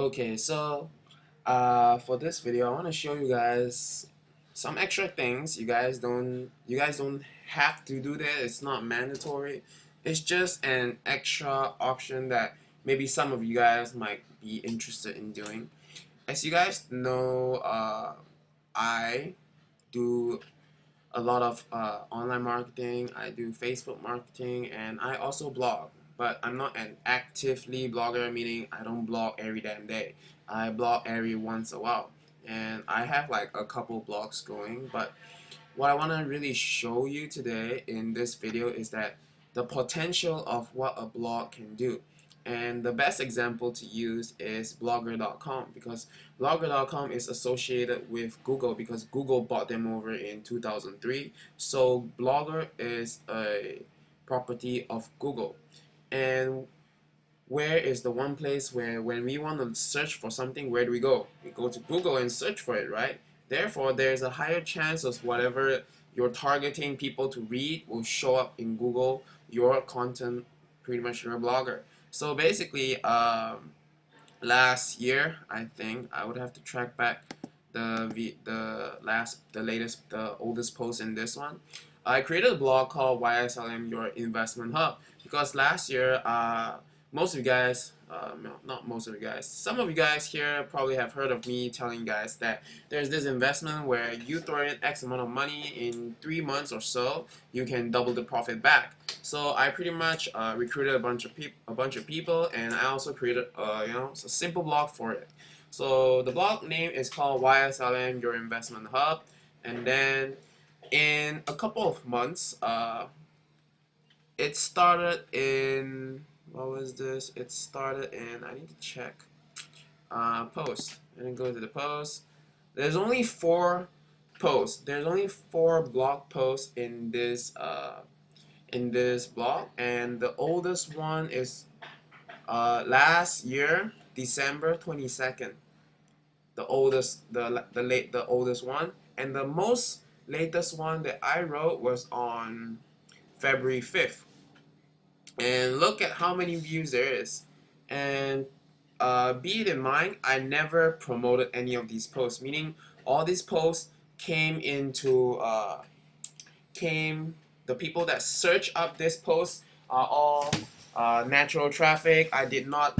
Okay, so for this video, I want to show you guys some extra things. You guys don't have to do that. It's not mandatory. It's just an extra option that maybe some of you guys might be interested in doing. As you guys know, I do a lot of online marketing. I do Facebook marketing, and I also blog. But I'm not an actively blogger, meaning I don't blog every damn day. I blog every once a while, and I have like a couple blogs going. But what I want to really show you today in this video is that the potential of what a blog can do. And the best example to use is blogger.com, because blogger.com is associated with Google because Google bought them over in 2003. So Blogger is a property of Google. And where is the one place where when we want to search for something, where do we go? We go to Google and search for it, right? Therefore, there's a higher chance of whatever you're targeting people to read will show up in Google, your content, pretty much your blogger. So basically, last year, I think I would have to track back the oldest post in this one. I created a blog called YSLM Your Investment Hub because last year, most of you guys, no, not most of you guys, some of you guys here probably have heard of me telling you guys that there's this investment where you throw in X amount of money in 3 months or so, you can double the profit back. So I pretty much recruited a bunch of people, and I also created a simple blog for it. So the blog name is called YSLM Your Investment Hub, and then in a couple of months, it started in what was this? It started in, I need to check, post. And then go to the post. There's only 4 posts. There's only 4 blog posts in this blog, and the oldest one is last year, December 22nd. The oldest one, and the most latest one that I wrote was on February 5th. And look at how many views there is. And be it in mind, I never promoted any of these posts, meaning all these posts came into the people that search up this post are all natural traffic. I did not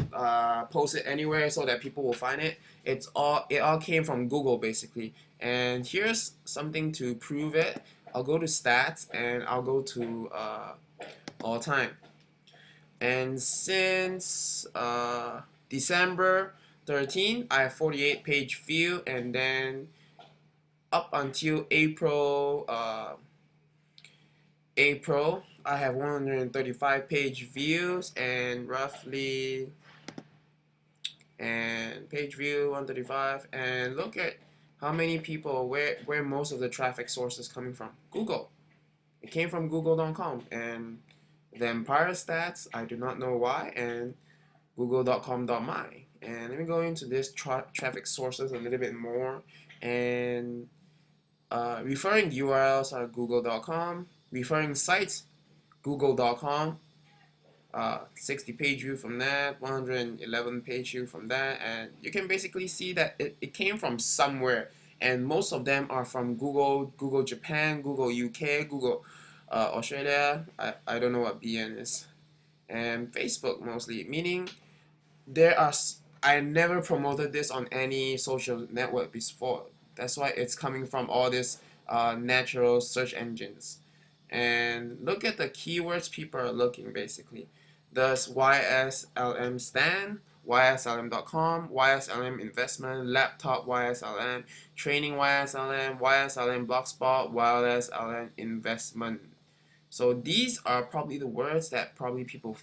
post it anywhere so that people will find it. It all came from Google basically. And here's something to prove it. I'll go to stats and I'll go to all time. And since December 13, I have 48 page view, and then up until April, I have 135 page views and roughly, and page view 135, and look at how many people, where most of the traffic source is coming from. Google. It came from google.com, and the Empire stats, I do not know why, and google.com.my. And let me go into this traffic sources a little bit more. And referring URLs are google.com, referring sites, google.com, 60 page view from that, 111 page view from that, and you can basically see that it came from somewhere, and most of them are from Google, Google Japan, Google UK, Google Australia. I don't know what BN is, and Facebook mostly, meaning I never promoted this on any social network before. That's why it's coming from all these natural search engines. And look at the keywords people are looking basically. Does YSLM stand? YSLM.com, YSLM investment, laptop YSLM, training YSLM, YSLM blogspot, YSLM investment. So these are probably the words that probably people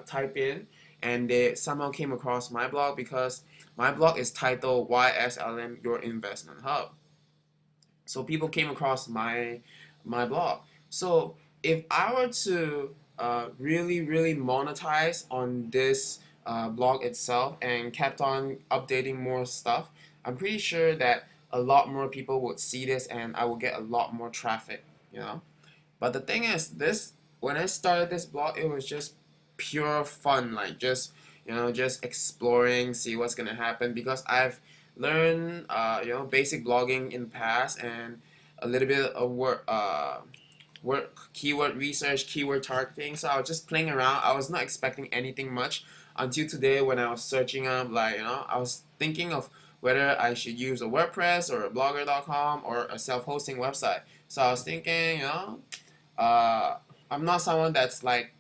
type in, and they somehow came across my blog because my blog is titled YSLM Your Investment Hub. So people came across my blog. So if I were to really monetize on this blog itself and kept on updating more stuff, I'm pretty sure that a lot more people would see this and I will get a lot more traffic, you know. But the thing is, when I started this blog, it was just pure fun, like just just exploring, see what's gonna happen, because I've learned basic blogging in the past, and a little bit of work keyword research, keyword targeting. So I was just playing around. I was not expecting anything much until today when I was searching up, I was thinking of whether I should use a WordPress or a blogger.com or a self-hosting website. So I was thinking, uh, I'm not someone that's like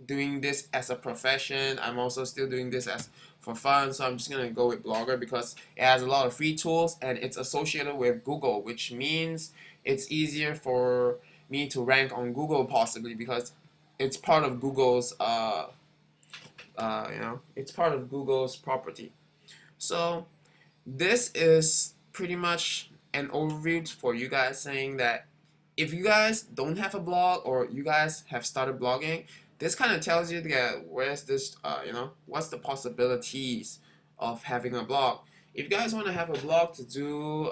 doing this as a profession. I'm also still doing this as for fun. So I'm just gonna go with Blogger because it has a lot of free tools and it's associated with Google, which means it's easier for me to rank on Google possibly because it's part of Google's it's part of Google's property. So this is pretty much an overview for you guys, saying that if you guys don't have a blog or you guys have started blogging, this kind of tells you that where's this, what's the possibilities of having a blog. If you guys want to have a blog to do,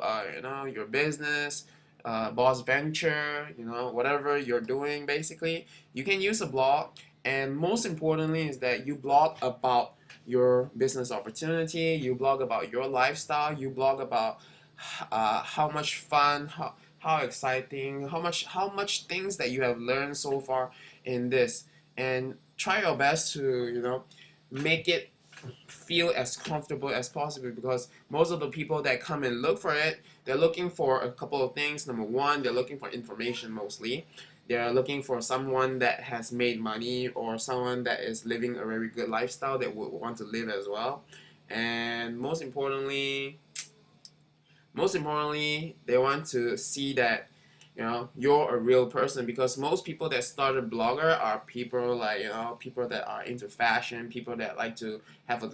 your business, boss venture, whatever you're doing, basically, you can use a blog. And most importantly is that you blog about your business opportunity, you blog about your lifestyle, you blog about how much fun, how exciting, how much things that you have learned so far in this, and try your best to make it feel as comfortable as possible, because most of the people that come and look for it, they're looking for a couple of things. Number one, they're looking for information mostly. They're looking for someone that has made money or someone that is living a very good lifestyle that would want to live as well. And most importantly, they want to see that you're a real person, because most people that started blogger are people like people that are into fashion, people that like to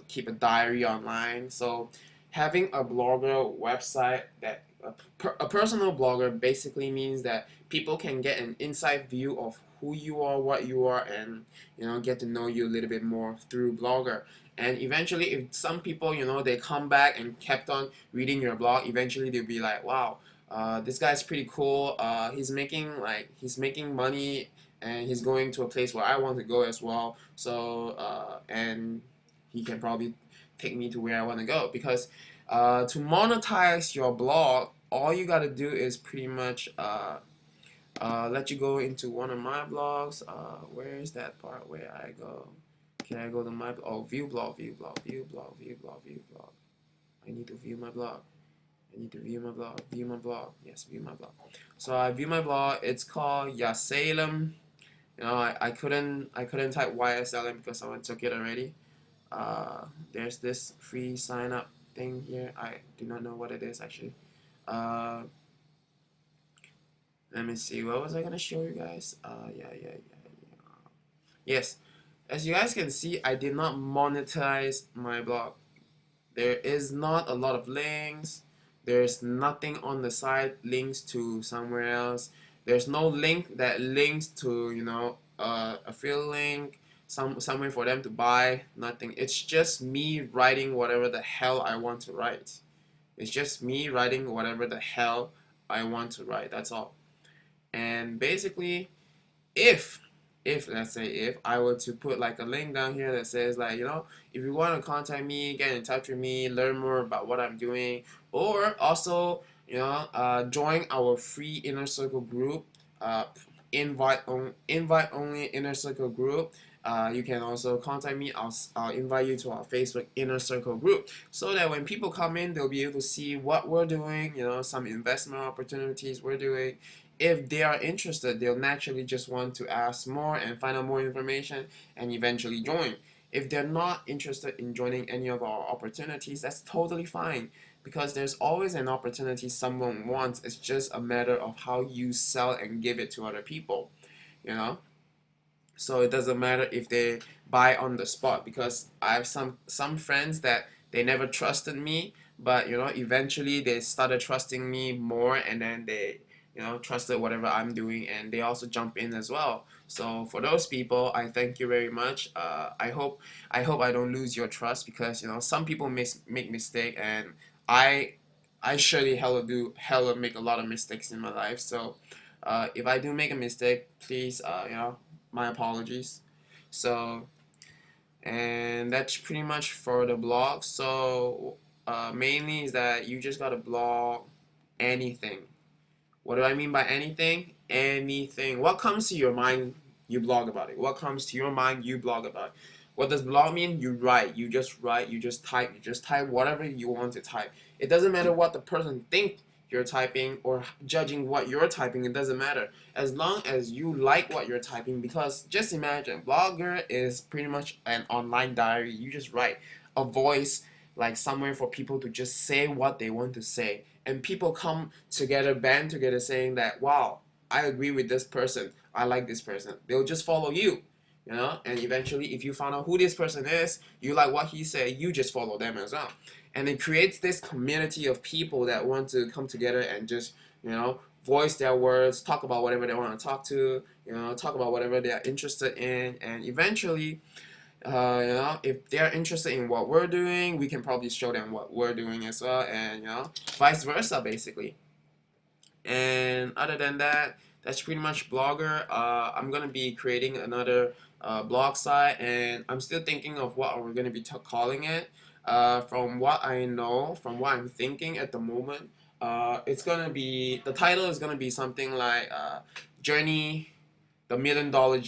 keep a diary online. So having a blogger website, that a personal blogger basically means that people can get an inside view of who you are, what you are, and get to know you a little bit more through blogger. And eventually, if some people they come back and kept on reading your blog, eventually they'll be like, wow, this guy's pretty cool. He's making money, and he's going to a place where I want to go as well. So and he can probably take me to where I want to go, because to monetize your blog, all you gotta do is pretty much let you go into one of my blogs. Where is that part where I go? Can I go to my view blog, view blog, view blog, view blog, view blog. I need to view my blog. I need to view my blog. View my blog. Yes, view my blog. So I view my blog. It's called YSLM. I couldn't type YSLM because someone took it already. There's this free sign up thing here. I do not know what it is actually. Let me see. What was I gonna show you guys? Yeah. Yes. As you guys can see, I did not monetize my blog. There is not a lot of links. There's nothing on the side links to somewhere else. There's no link that links to affiliate link somewhere for them to buy. Nothing. It's just me writing whatever the hell I want to write. It's just me writing whatever the hell I want to write. That's all. And basically, if let's say if I were to put like a link down here that says like if you want to contact me, get in touch with me, learn more about what I'm doing, or also join our free inner circle group, invite only inner circle group. You can also contact me. I'll invite you to our Facebook inner circle group, so that when people come in, they'll be able to see what we're doing, some investment opportunities we're doing. If they are interested, they'll naturally just want to ask more and find out more information and eventually join. If they're not interested in joining any of our opportunities, that's totally fine, because there's always an opportunity someone wants. It's just a matter of how you sell and give it to other people, you know? So it doesn't matter if they buy on the spot, because I have some friends that they never trusted me, but eventually they started trusting me more, and then they trusted whatever I'm doing, and they also jump in as well. So for those people, I thank you very much. I hope I don't lose your trust, because some people make mistake, and I I surely hella make a lot of mistakes in my life. So if I do make a mistake, please my apologies. So and and that's pretty much for the blog. So mainly is that you just gotta blog anything. What do I mean by anything? Anything. What comes to your mind, you blog about it. What comes to your mind, you blog about it. What does blog mean? You write. You just write. You just type. You just type whatever you want to type. It doesn't matter what the person think you're typing or judging what you're typing. It doesn't matter as long as you like what you're typing. Because just imagine, blogger is pretty much an online diary. You just write a voice like somewhere for people to just say what they want to say, and people come together, band together, saying that, wow, I agree with this person, I like this person. They'll just follow you, you know. And eventually, if you find out who this person is, you like what he said, you just follow them as well. And it creates this community of people that want to come together and just, you know, voice their words, talk about whatever they want to talk to, you know, talk about whatever they are interested in. And eventually, you know, if they're interested in what we're doing, we can probably show them what we're doing as well, and you know, vice versa, basically. And other than that, that's pretty much Blogger. I'm gonna be creating another blog site, and I'm still thinking of what we're gonna be calling it. From what I know, from what I'm thinking at the moment, it's gonna be, the title is gonna be something like Journey, the million dollar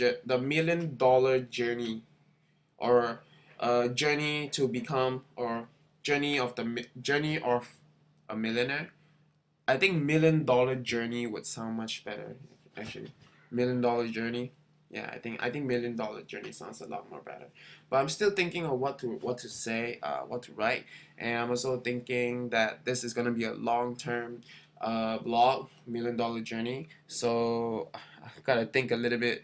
journey, or journey to become, or journey of a millionaire. I think million dollar journey would sound much better, actually. Million dollar journey. Yeah, I think million dollar journey sounds a lot more better. But I'm still thinking of what to say, what to write, and I'm also thinking that this is gonna be a long term blog, million dollar journey. So I gotta think a little bit,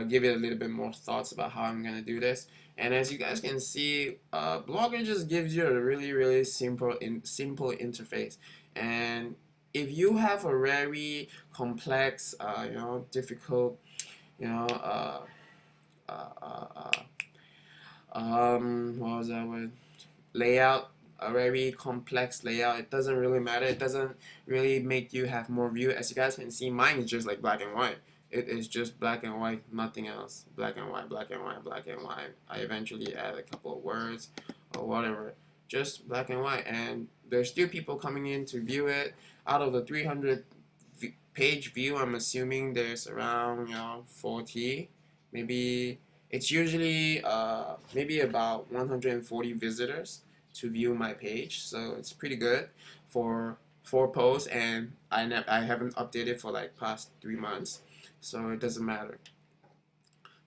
give it a little bit more thoughts about how I'm gonna do this. And as you guys can see, Blogger just gives you a really simple interface. And if you have a very complex, you know, difficult, you know, uh, uh, uh, what was that word? Layout, a very complex layout. It doesn't really matter. It doesn't really make you have more view. As you guys can see, mine is just like black and white. It is just black and white, nothing else. Black and white, black and white, black and white. I eventually add a couple of words or whatever. Just black and white. And there's still people coming in to view it. Out of the 300 page view, I'm assuming there's around, you know, 40. Maybe it's usually maybe about 140 visitors to view my page. So it's pretty good for 4 posts, and I haven't updated for like past 3 months, so it doesn't matter.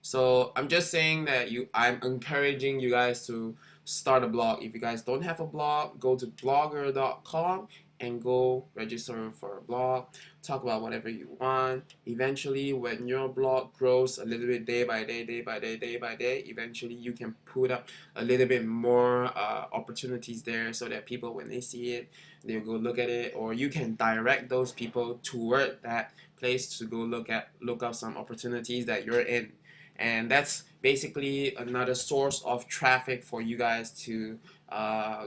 So I'm just saying that I'm encouraging you guys to start a blog. If you guys don't have a blog, go to blogger.com and go register for a blog. Talk about whatever you want. Eventually, when your blog grows a little bit day by day, day by day, day by day, eventually you can put up a little bit more opportunities there, so that people, when they see it, they'll go look at it, or you can direct those people toward that place to go look up some opportunities that you're in. And that's basically another source of traffic for you guys to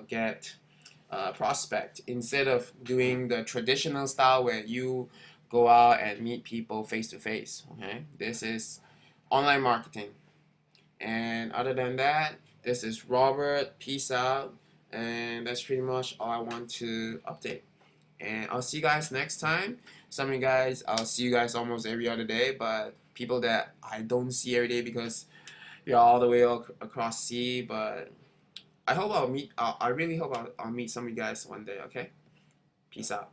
get prospect, instead of doing the traditional style where you go out and meet people face to face. Okay, this is online marketing. And other than that, this is Robert. Peace out. And that's pretty much all I want to update. And I'll see you guys next time. Some of you guys, I'll see you guys almost every other day, but people that I don't see every day because you're all the way across sea. But I hope I really hope I'll meet some of you guys one day. Okay, peace out.